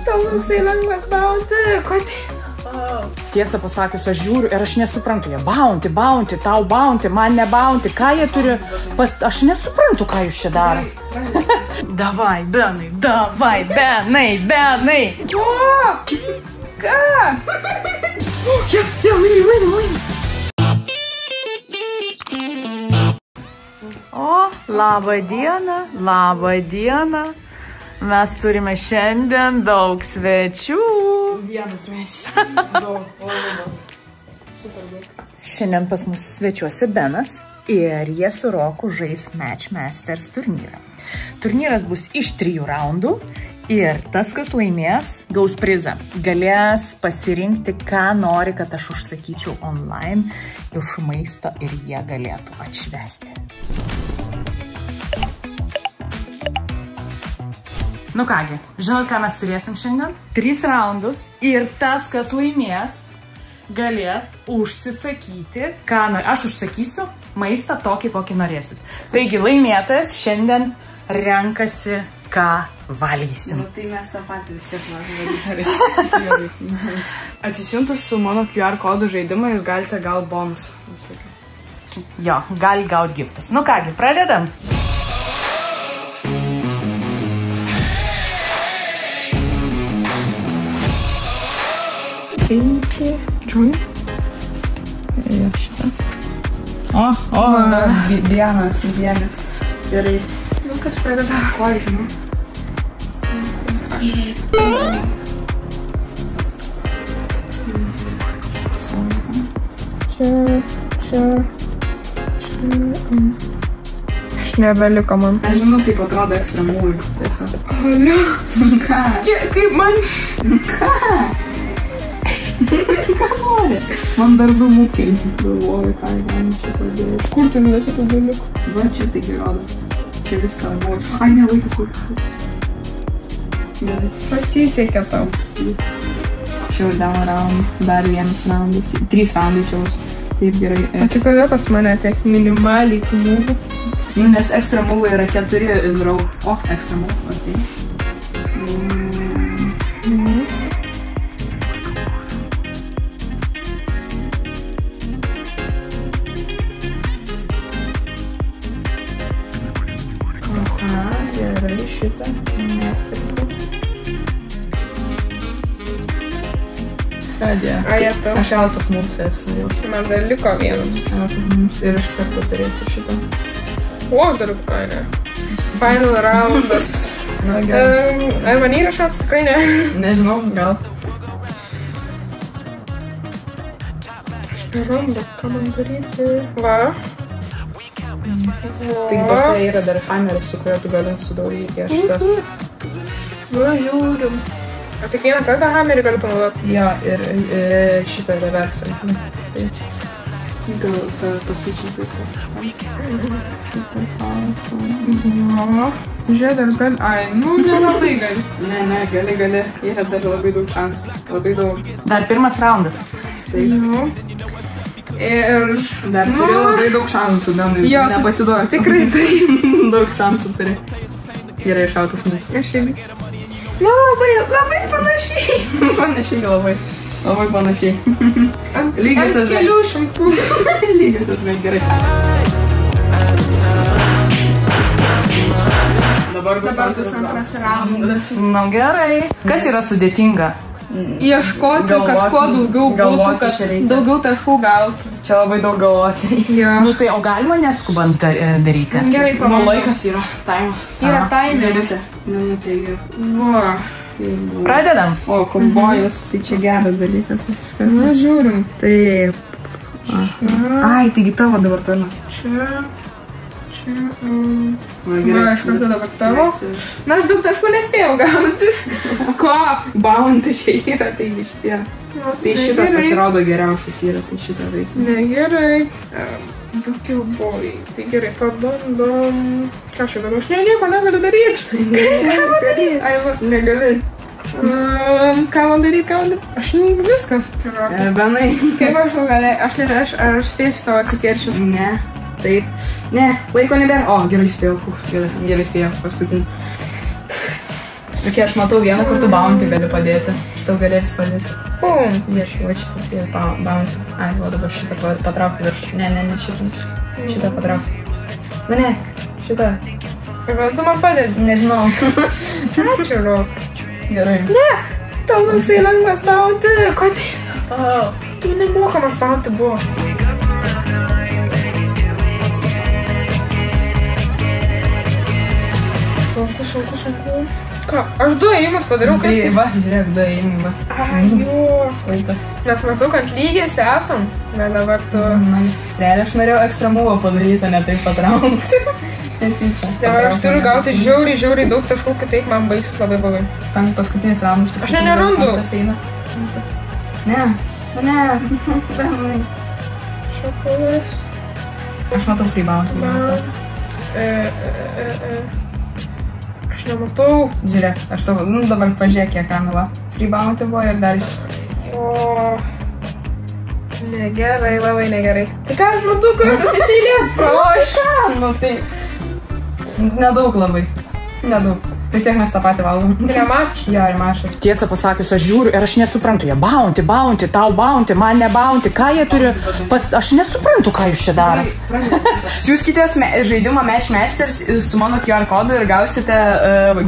Tau toksai lengvas bounty. Kodėl? Tiesą pasakius, aš žiūriu ir aš nesuprantu. Jie bounty, tau bounty, man ne bounty. Ką jie turi Aš nesuprantu, ką jūs čia daro. Davai, Benai. O! Ką? Yes, laimi. O, labą dieną. Mes turime šiandien daug svečių. Vienas svečias. Super daug. Šiandien pas mus svečiuosi Benas ir jie su Roku žais Matchmasters turnyrą. Turnyras bus iš 3 raundų ir tas, kas laimės, gaus prizą. Galės pasirinkti, ką nori, kad aš užsakyčiau online iš maisto ir jie galėtų atšvesti. Nu kągi, žinot, ką mes turėsim šiandien? 3 raundus ir tas, kas laimės, galės užsisakyti, ką nori. Aš užsakysiu maistą tokį, kokį norėsit. Taigi laimėtojas šiandien renkasi, ką valgysim. Nu, tai mes tą patį vis tiek norime. Atsisiuntus su mano QR kodų žaidimą, jūs galite gauti bonus. Jo, gali gauti giftus. Nu kągi, pradedam. Džiūn. Ir šitą. Vienas. Gerai. Nu, kas pradeda? Ko žinau? Čia. Aš nebeliko man. Aš žinau, kaip atrodo ekstra movie. Tiesiog. Aliu. Ką? Kaip man? Ką? Ką nori? Man dar 2 mūkai. Galvoju, ką galima čia pradėjau. Kur tu nulėti tų dalykų? Va, čia taigi rodo. Čia viską buvo. Ai, ne, laikas. Gerai. Pasisekė tau. Čia down round. Dar 1 raundas. 3 raundai čia bus. Taip gerai. O tai kodėl pas mane tiek minimaliai tų mūvų? Nu, nes ekstra movie yra 4 in row. O, ekstra movie. Okay. Gerai, šitą. Neskirtų. Kadė. Ajetau. Aš out of moves esu jau. Man dar liko vienas. Out of moves ir iš karto turėsiu šitą. O, aš dar ne. Final roundas. Na, gerai. Ar man įrašas? Tikrai ne. Nežinau, gal. Aš nerandu, ką man daryti. Va. Taigi pas tai yra dar kameras, su kurio tu gali sudaryti šitas. Va, žiūrim. O tik vieną kartą hamerį galiu panaudoti? Jo, ir šitą reversą. Tai gal paskaičyti visą. Žiūrė, dar gali. Ai, nu, nelabai gali. Ne, gali. Yra dar labai daug šansų. Labai daug. Dar 1 raundas. Taip. Nu. Ir Dar turi labai daug šansų, nepasiduoju. Tikrai tai. Daug šansų turi. Gerai, iš out of moves. Aš irgi. Nu, labai panašiai. Labai panašiai. Lygiai Ant kelių šimtų. Lygiai atmėg, gerai. Dabar bus antras raundas. Nu gerai. Kas yra sudėtinga? Ieškoti, kad kuo daugiau būtų, kad daugiau taškų gautų. Čia labai daug galvoti. Nu tai, o galima neskubant daryti? Gerai, Nu, pamau. laikas yra. Time. Yra taimeris. Minutė, gerai. Va. Pradedam. O, kombojas, tai čia geras dalykas. Nu, žiūrim. Taip. Ai, taigi tavo dabar toliau. Čia. Va, aš kartu dabar tavo. Na, aš daug taškų nespėjau gauti. Ko? Bounty čia yra, tai šitie. Tai šitas pasirodo geriausias yra, tai šitą veiksmą. Negerai. Daugiau bojai. Tai gerai, pabandom. Ką aš galiu? Aš nieko negaliu daryti. Negali. Ką man daryti? Aš viskas. Benai. Kaip aš galėjau? Aš nežinau, ar spėsiu tavo atsikėrčiau. Ne. Taip. Ne, laiko nebėra. O, gerai spėjau. Gerai spėjau. Paskutinį. Tokie, aš matau vieną, kur tu bounty gali padėti. Šitau galėsi padėti. Bum. Ieškai, va šitas yra bounty. Ai, va dabar šitą patrauk viršų. Ne, šitą. Šitą patrauk. Ne, šitą. Gal tu man padėti? Nežinau. Ačiū, Rok. Gerai. Ne, tau toksai lengvas bounty. Kodėl? Tu nemokamas bounty buvo. Sunku. Ką? Aš 2 ėjimus padariau, Tai va, žiūrėk, 2 ėjimai, va. Ajo. Laikas. Mes matau, kad lygiai esam. Bet dabar tu... Realiai, aš norėjau ekstra movą padaryti, o ne taip patraukti. Dabar aš turiu gauti žiauriai daug taškų, kitaip man baigsis labai blogai. Paskutinis raundas. Aš nerandu. Ne. Šafulas. Aš matau freebound. Aš nematau. Žiūrėk, aš tau, dabar pažiūrėk, kiek ranų va. Freebound buvo ir dar iš... O... Negerai, labai negerai. Tai ką aš matau, kartus iš eilės pralošiu? Nu tai... Nedaug labai. Nedaug. Vis tiek mes tą patį valgom. Remač? Jo, remašas. Tiesą pasakius, aš žiūriu ir aš nesuprantu, jie bounty, tau bounty, man ne bounty, ką jie turi, aš nesuprantu, ką jūs čia daro. Siūskite žaidimą Match Masters su mano QR kodu ir gausite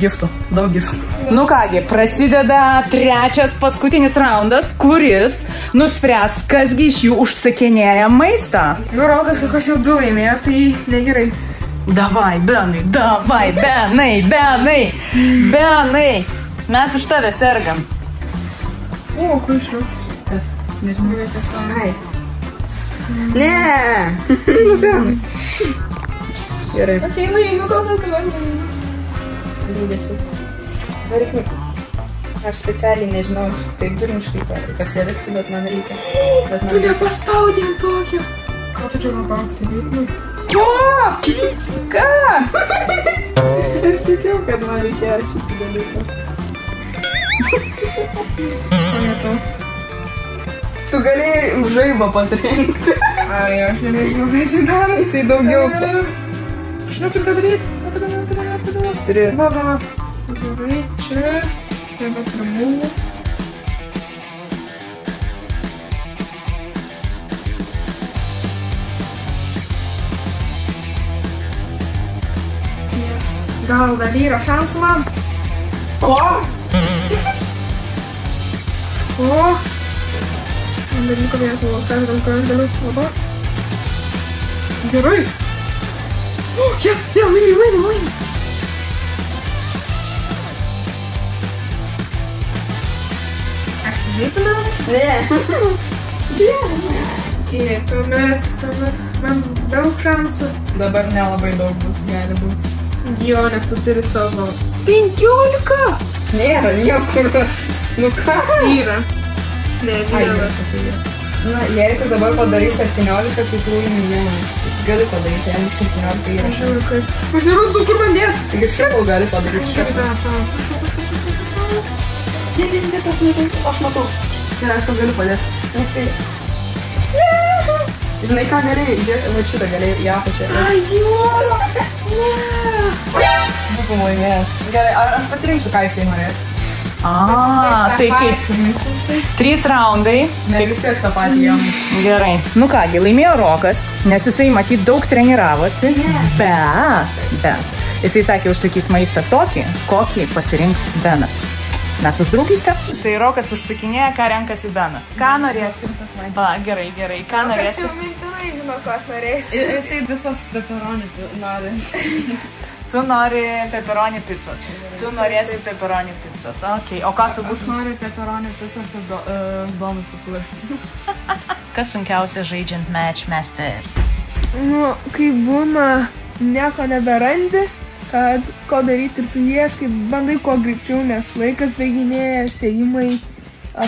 giftų, daug giftų. Nu kągi, prasideda 3. paskutinis raundas, kuris nuspręs, kasgi iš jų užsakinėja maistą. Rokas, kokios jau 2 laimėjo, tai negerai. Davai, Benai, mes už tave sergam. O, kur išliau? Kas? Nežinau, kas. Ai. Ne! Nu, Benai. Gerai. Okei, laimiu, gal tu dabar. Liūdėsis. Varikmi. Aš specialiai nežinau, taip durniškai pasielgsiu, bet man reikia. Tu nepaspaudė ant tokio. Ką tu čia papaukti veikmai? O! Ką? Aš sakiau, kad man reikėjo šitą dalyką. Pamatau. Tu galėjai žaibą patrenkti. Ai, aš nežinau, ką jisai daro. Jisai daugiau. Aš neturiu ką daryti. Turi. Va. Gerai, čia. Taip pat ramūnų. Gal dar yra šansų man? Ko? O! Man dar liko vienas valos, ką aš galiu. Labai. Gerai. O, jas, laimi. Aktyvėtume? Ne. Ir tuomet man daug šansų. Dabar nelabai daug bus, gali būti. Jo, nes tu turi savo 15. Nėra niekur. Nu ką? Yra. Ne, vienas. Na, jei tu dabar padarai 17, tai tu laimi vieną. Gali padaryti, jei 17 yra. Aš žiūriu, kaip... Aš nerandu, kur man dėt. Taigi šifl gali padaryti šifl. Ne, tas netai. Aš matau. Gerai, aš tau galiu padėti. Nes tai... Žinai, ką galėjai? Va šitą galėjai į apačią. Ai, jo! Būtų laimėjęs. Gerai, aš pasirinksiu, ką jisai norės. Tai kaip 3 raundai. Ne vis tiek tą patį jam. Gerai. Nu kągi, laimėjo Rokas, nes jisai matyt daug treniravosi. Bet jisai sakė, užsakys maistą tokį, kokį pasirinks Benas. Mes už draugystę. Tai Rokas užsakinėja, ką renkasi Benas. Ką norėsi? Gerai. Ką norėsi? Kas jau mintinai žino, ko aš norėsiu. Jisai picos pepperoni nori. Tu nori pepperoni pizzos. Tu norėsi pepperoni pizzos. Okay. O ką tu būtų? Aš noriu pepperoni pizzos ir donusus su lašiu. Kas sunkiausia žaidžiant Match Masters? Nu, kai būna nieko neberandi, kad ko daryti ir tu ieškai, bandai kuo greičiau, nes laikas bėginėja, sėjimai,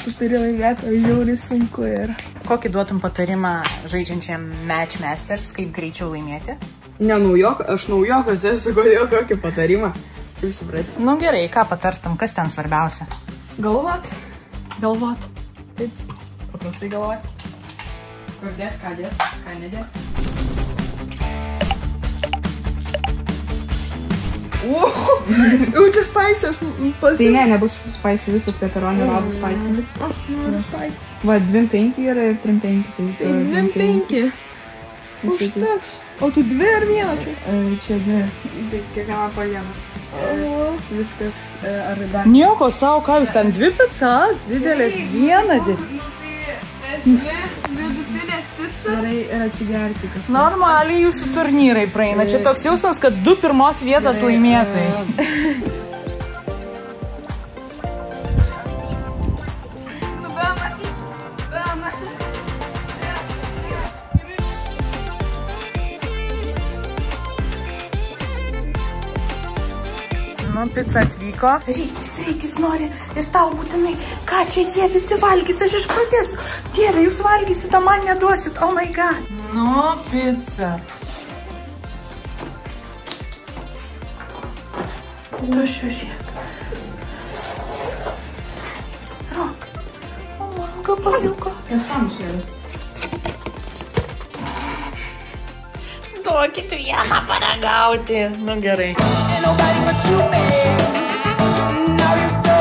tu turi laimėti, žiauriai sunku ir... Kokį duotum patarimą žaidžiančiam Match Masters, kaip greičiau laimėti? Ne naujok, aš naujokas esu, kodėl kokį patarimą. Kaip suprasti? Nu gerai, ką patartum, kas ten svarbiausia? Galvot. Taip. Paprastai galvot. Kur dėt, ką nedėt. Jau čia spicy, aš Tai ne, nebus spicy, visos peperoni labas spicy. Aš noriu spicy. Va, 2,5 yra ir 3,5. Tai 2,5. Užteks. O tu 2 ar 1 čia? Čia 2. Tai kiekviena po vieną. Viskas ar dar. Nieko savo, ką jūs ten 2 picas, didelės, vieną didį. Dvi vidutinės picas. Gerai ir atsigerti kažką. Normaliai jūsų turnyrai praeina. Čia toks jausmas, kad 2 pirmos vietos laimėtojai. Nu, pica atvyko. Reikis nori ir tau būtinai. Ką čia jie visi valgys, aš išprotėsiu. Dieve, jūs valgysit, o man neduosit. Oh my god. Nu, pica. Tu žiūrėk. Rok. O man gabaliuko. Kas tam išlėdė? Duokit vieną paragauti. Nu, gerai. Nobody but you, babe. Now you go.